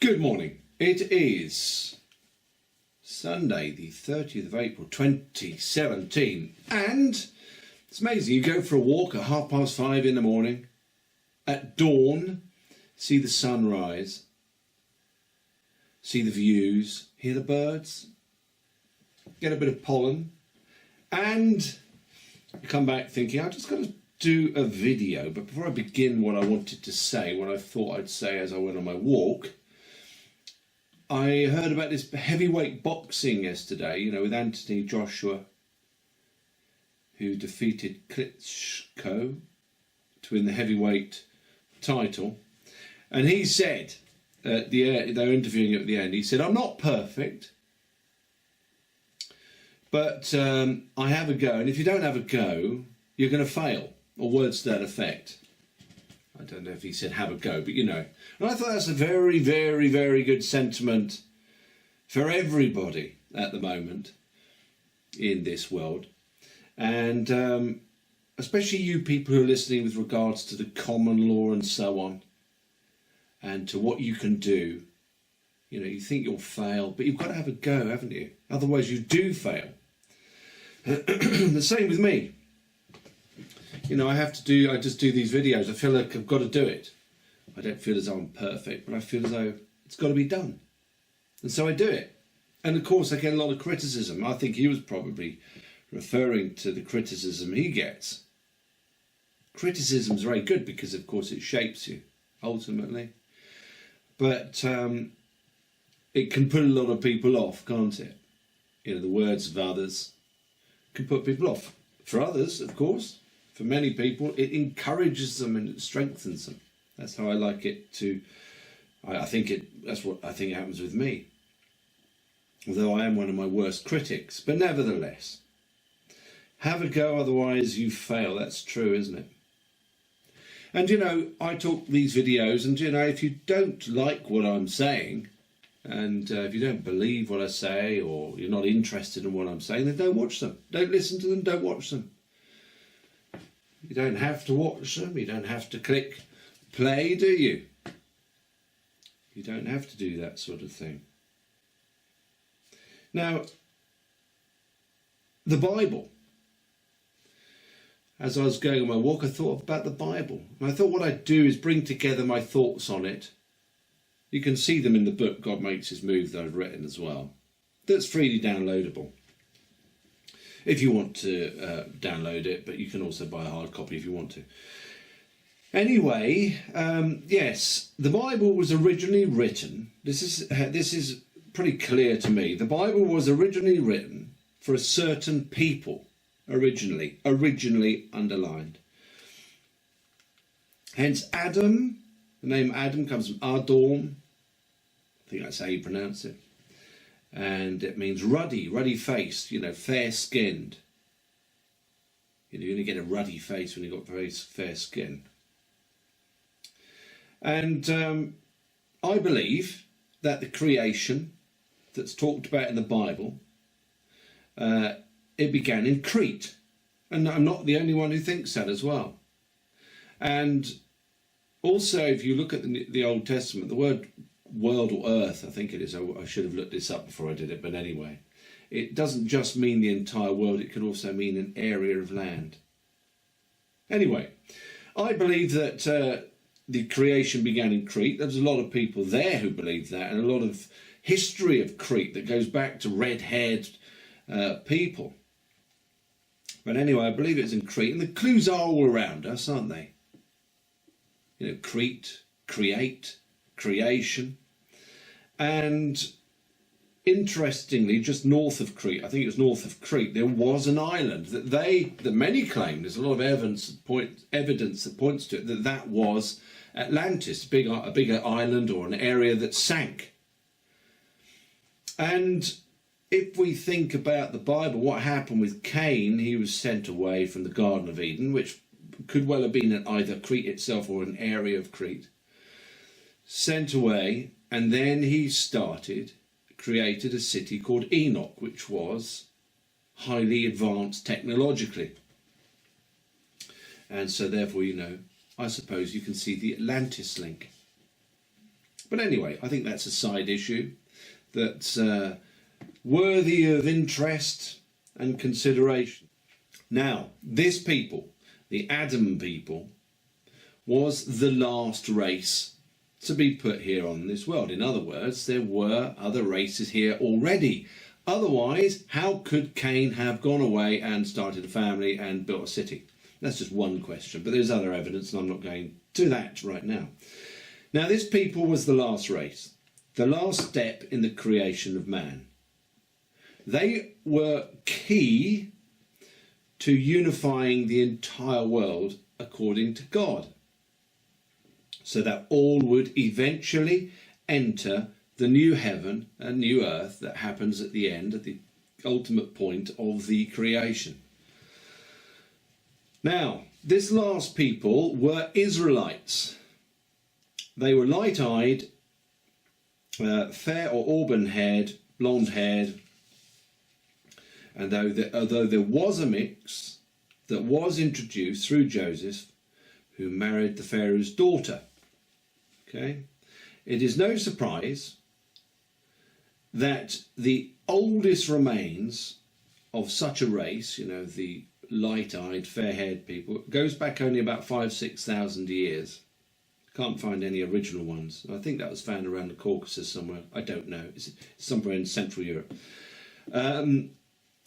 Good morning. It is Sunday, the 30th of April 2017, and it's amazing. You go for a walk at 5:30 in the morning, at dawn, see the sunrise, see the views, hear the birds, get a bit of pollen, and you come back thinking, I've just got to do a video. But before I begin what I wanted to say, what I thought I'd say as I went on my walk, I heard about this heavyweight boxing yesterday, with Anthony Joshua, who defeated Klitschko to win the heavyweight title. And he said, they were interviewing him at the end, he said, I'm not perfect, but I have a go. And if you don't have a go, you're going to fail, or words to that effect. I don't know if he said have a go, but And I thought that's a very, very, very good sentiment for everybody at the moment in this world. And especially you people who are listening with regards to the common law and so on, and to what you can do. You think you'll fail, but you've got to have a go, haven't you? Otherwise you do fail. The same with me. I just do these videos. I feel like I've got to do it. I don't feel as though I'm perfect, but I feel as though it's got to be done. And so I do it. And of course I get a lot of criticism. I think he was probably referring to the criticism he gets. Criticism's very good because of course it shapes you, ultimately. But it can put a lot of people off, can't it? The words of others can put people off. For others, of course, for many people, it encourages them and it strengthens them. That's how I like it to. That's what I think happens with me. Although I am one of my worst critics, but nevertheless, have a go. Otherwise, you fail. That's true, isn't it? And I talk these videos, and if you don't like what I'm saying, and if you don't believe what I say, or you're not interested in what I'm saying, then don't watch them. Don't listen to them. Don't watch them. You don't have to watch them. You don't have to click play, do you? You don't have to do that sort of thing. Now, the Bible. As I was going on my walk, I thought about the Bible. And I thought what I'd do is bring together my thoughts on it. You can see them in the book, God Makes His Move, that I've written as well. That's freely downloadable if you want to download it, but you can also buy a hard copy if you want to. Anyway, yes, the Bible was originally written. This is pretty clear to me. The Bible was originally written for a certain people, originally underlined. Hence Adam, the name Adam comes from Adam. I think that's how you pronounce it. And it means ruddy faced, fair skinned. You're going to get a ruddy face when you've got very fair skin. And I believe that the creation that's talked about in the Bible, it began in Crete. And I'm not the only one who thinks that as well. And also, if you look at the Old Testament, the word world or earth, I think it is. I should have looked this up before I did it, but anyway, it doesn't just mean the entire world, it could also mean an area of land. Anyway, I believe that the creation began in Crete. There's a lot of people there who believe that, and a lot of history of Crete that goes back to red-haired people. But anyway, I believe it's in Crete, and the clues are all around us, aren't they? Crete, create, creation. And interestingly, just north of Crete, I think it was north of Crete, there was an island that many claim, there's a lot of evidence that points to it, that was Atlantis, a bigger island or an area that sank. And if we think about the Bible, what happened with Cain, he was sent away from the Garden of Eden, which could well have been at either Crete itself or an area of Crete, sent away, and then he created a city called Enoch, which was highly advanced technologically. And so therefore, I suppose you can see the Atlantis link. But anyway, I think that's a side issue that's worthy of interest and consideration. Now, this people, the Adam people, was the last race to be put here on this world. In other words, there were other races here already. Otherwise, how could Cain have gone away and started a family and built a city? That's just one question, but there's other evidence, and I'm not going to that right now. Now, this people was the last race, the last step in the creation of man. They were key to unifying the entire world according to God, so that all would eventually enter the new heaven and new earth that happens at the end, at the ultimate point of the creation. Now, this last people were Israelites. They were light-eyed, fair or auburn-haired, blonde-haired, and although there was a mix that was introduced through Joseph, who married the Pharaoh's daughter. Okay, it is no surprise that the oldest remains of such a race, you know, the light-eyed, fair-haired people, goes back only about 5,000–6,000 years. Can't find any original ones. I think that was found around the Caucasus somewhere. I don't know. It's somewhere in Central Europe.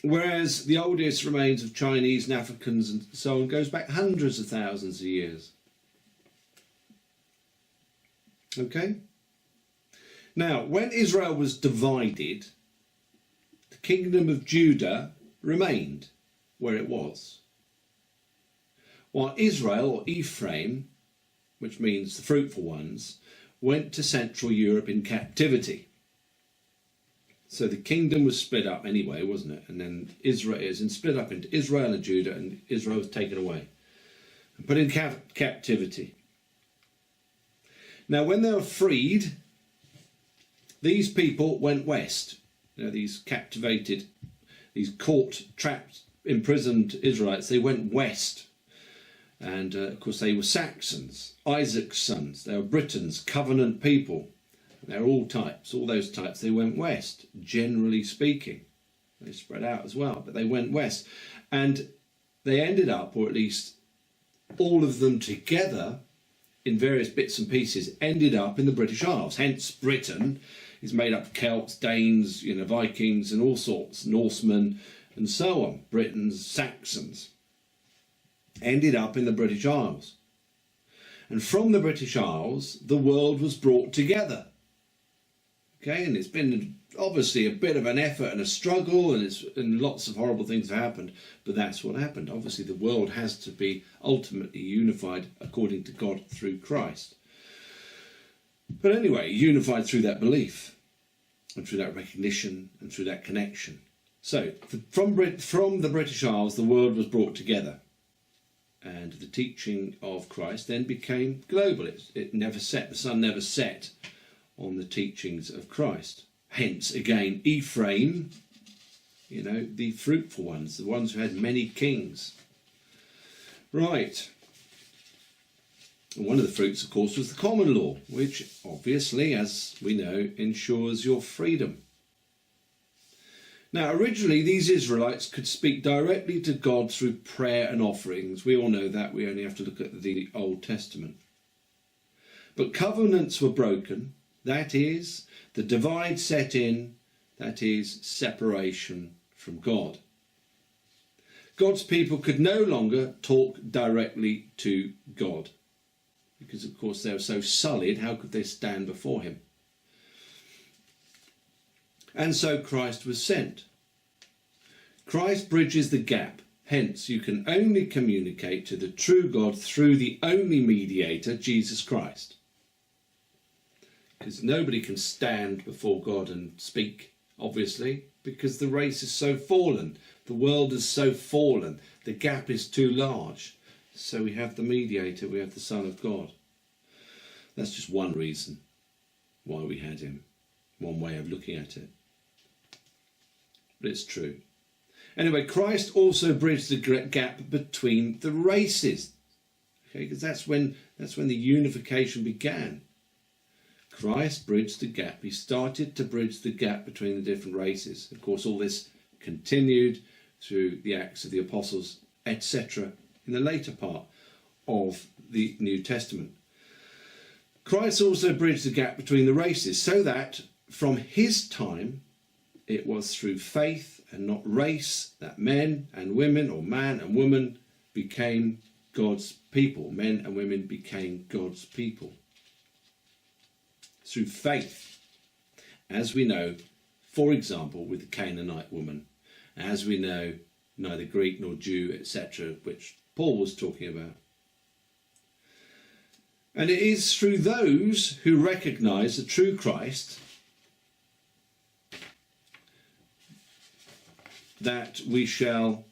Whereas the oldest remains of Chinese and Africans and so on goes back hundreds of thousands of years. Okay? Now, when Israel was divided, the kingdom of Judah remained where it was, while Israel, or Ephraim, which means the fruitful ones, went to Central Europe in captivity. So the kingdom was split up anyway, wasn't it? And then Israel is split up into Israel and Judah, and Israel was taken away and put in captivity. Now, when they were freed, these people went west. You know, these captivated, these caught, trapped, imprisoned Israelites, they went west. And of course they were Saxons, Isaac's sons, they were Britons, covenant people. They're all types, all those types. They went west, generally speaking. They spread out as well, but they went west. And they ended up, or at least all of them together, in various bits and pieces, ended up in the British Isles. Hence Britain is made up of Celts, Danes, you know, Vikings and all sorts, Norsemen and so on. Britons, Saxons. Ended up in the British Isles. And from the British Isles, the world was brought together. Okay, and it's been obviously a bit of an effort and a struggle, and lots of horrible things have happened, but that's what happened. Obviously the world has to be ultimately unified according to God through Christ. But anyway, unified through that belief and through that recognition and through that connection. So from the British Isles, the world was brought together, and the teaching of Christ then became global. It never set, the sun never set on the teachings of Christ. Hence, again, Ephraim, you know, the fruitful ones, the ones who had many kings. Right. And one of the fruits, of course, was the common law, which obviously, as we know, ensures your freedom. Now, originally, these Israelites could speak directly to God through prayer and offerings. We all know that. We only have to look at the Old Testament. But covenants were broken. That is, the divide set in, that is, separation from God. God's people could no longer talk directly to God, because of course they were so sullied, how could they stand before him? And so Christ was sent. Christ bridges the gap. Hence, you can only communicate to the true God through the only mediator, Jesus Christ. Because nobody can stand before God and speak, obviously, because the race is so fallen. The world is so fallen. The gap is too large. So we have the mediator, we have the Son of God. That's just one reason why we had him. One way of looking at it. But it's true. Anyway, Christ also bridged the gap between the races. Okay, because that's when the unification began. Christ bridged the gap. He started to bridge the gap between the different races. Of course, all this continued through the Acts of the Apostles, etc., in the later part of the New Testament. Christ also bridged the gap between the races so that from his time it was through faith and not race that men and women, or man and woman, became God's people. Men and women became God's people. Through faith, as we know, for example, with the Canaanite woman, as we know, neither Greek nor Jew, etc., which Paul was talking about. And it is through those who recognise the true Christ that we shall,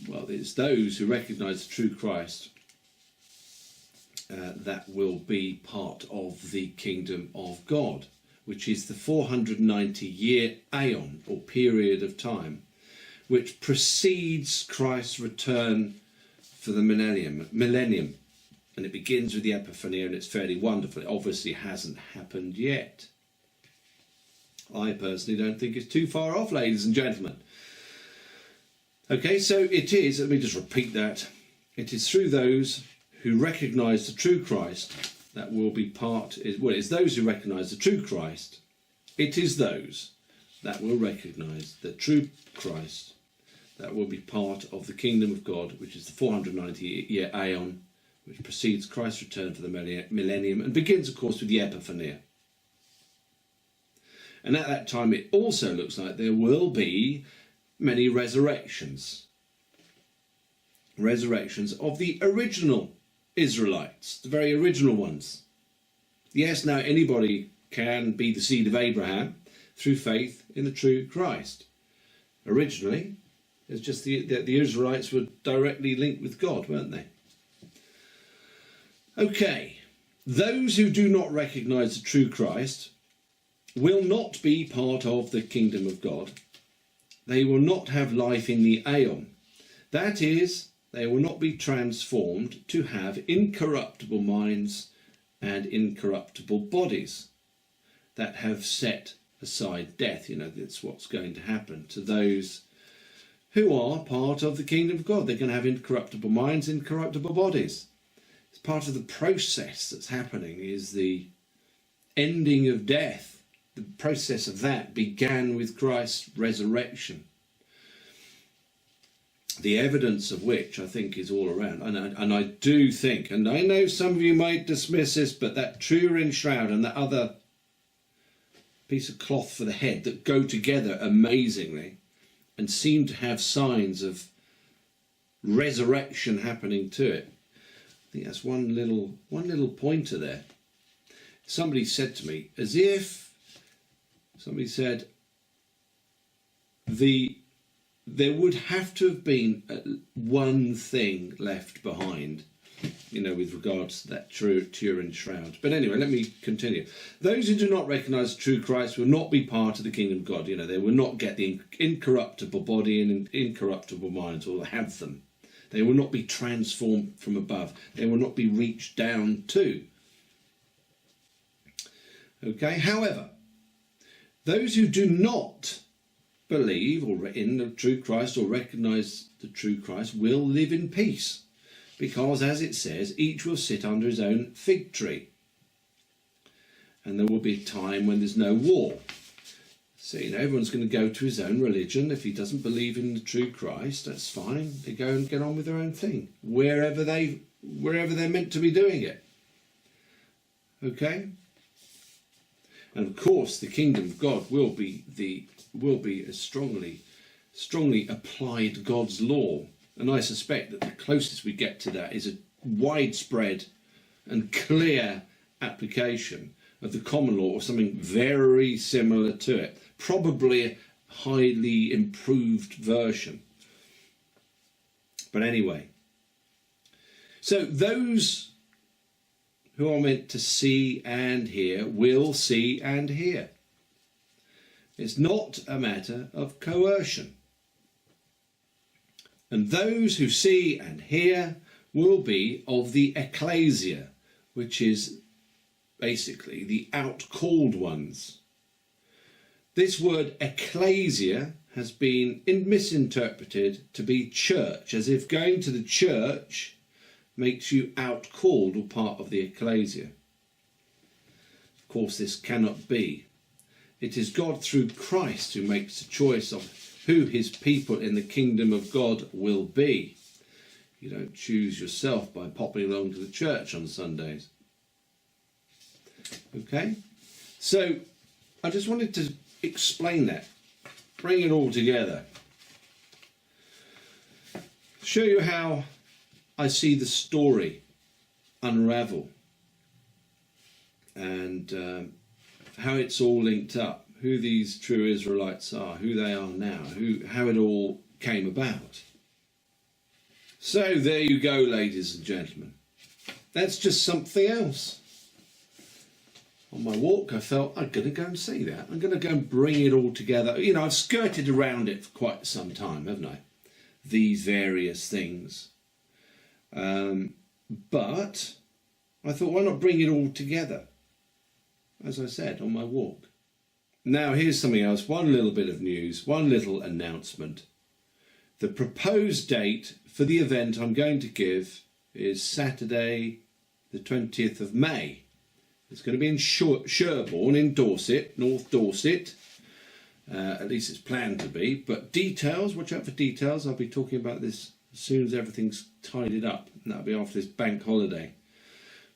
well, it's those who recognise the true Christ that will be part of the kingdom of God, which is the 490-year aeon, or period of time, which precedes Christ's return for the millennium. And it begins with the Epiphany, and it's fairly wonderful. It obviously hasn't happened yet. I personally don't think it's too far off, ladies and gentlemen. Okay, so it is, let me just repeat that. It is through those who recognise the true Christ that will be part, well, it's those who recognise the true Christ. It is those that will recognise the true Christ that will be part of the kingdom of God, which is the 490-year aeon, which precedes Christ's return for the millennium and begins, of course, with the Epiphany. And at that time, it also looks like there will be many resurrections. Resurrections of the original Israelites, the very original ones. Yes, now anybody can be the seed of Abraham through faith in the true Christ. Originally, it's just the Israelites were directly linked with God, weren't they? Okay, those who do not recognise the true Christ will not be part of the kingdom of God. They will not have life in the aeon. That is, they will not be transformed to have incorruptible minds and incorruptible bodies that have set aside death. You know, that's what's going to happen to those who are part of the kingdom of God. They're going to have incorruptible minds, incorruptible bodies. It's part of the process that's happening, is the ending of death. The process of that began with Christ's resurrection. The evidence of which I think is all around. And I do think, and I know some of you might dismiss this, but that Turin shroud and that other piece of cloth for the head that go together amazingly and seem to have signs of resurrection happening to it. I think that's one little pointer there. Somebody said to me, as if somebody said, there would have to have been one thing left behind, you know, with regards to that Turin shroud. But anyway, let me continue. Those who do not recognise the true Christ will not be part of the kingdom of God. You know, they will not get the incorruptible body and incorruptible minds, or have them. They will not be transformed from above. They will not be reached down to. Okay, however, those who do not believe or in the true Christ or recognise the true Christ will live in peace, because, as it says, each will sit under his own fig tree, and there will be a time when there's no war. So, you know, everyone's going to go to his own religion. If he doesn't believe in the true Christ, that's fine. They go and get on with their own thing, wherever they're meant to be doing it. Okay? And of course, the kingdom of God will be a strongly applied God's law. And I suspect that the closest we get to that is a widespread and clear application of the common law, or something very similar to it. Probably a highly improved version. But anyway, so those who are meant to see and hear will see and hear. It's not a matter of coercion. And those who see and hear will be of the ecclesia, which is basically the out-called ones. This word ecclesia has been misinterpreted to be church, as if going to the church makes you out-called or part of the ecclesia. Of course, this cannot be. It is God through Christ who makes the choice of who his people in the kingdom of God will be. You don't choose yourself by popping along to the church on Sundays. Okay? So, I just wanted to explain that. Bring it all together. Show you how I see the story unravel. And how it's all linked up. Who these true Israelites are. Who they are now. How it all came about. So there you go, ladies and gentlemen. That's just something else. On my walk, I felt I'm going to go and see that. I'm going to go and bring it all together. You know, I've skirted around it for quite some time, haven't I? These various things. But I thought, why not bring it all together? As I said, on my walk. Now, here's something else. One little bit of news. One little announcement. The proposed date for the event I'm going to give is Saturday the 20th of May. It's going to be in Sherborne in Dorset, North Dorset. At least it's planned to be. But details, watch out for details. I'll be talking about this as soon as everything's tidied up. And that'll be after this bank holiday.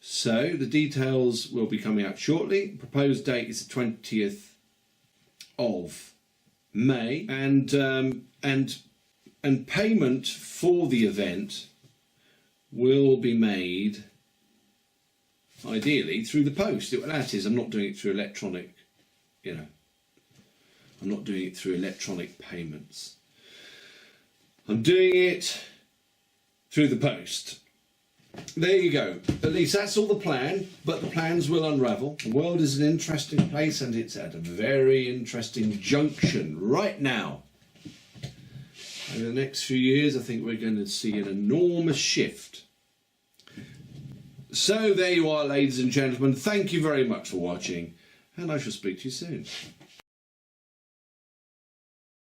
So the details will be coming out shortly. Proposed date is the 20th of May. And payment for the event will be made ideally through the post. That is, I'm not doing it through electronic, I'm not doing it through electronic payments. I'm doing it through the post. There you go. At least that's all the plan, but the plans will unravel. The world is an interesting place and it's at a very interesting junction right now. Over the next few years, I think we're going to see an enormous shift. So there you are, ladies and gentlemen. Thank you very much for watching, and I shall speak to you soon.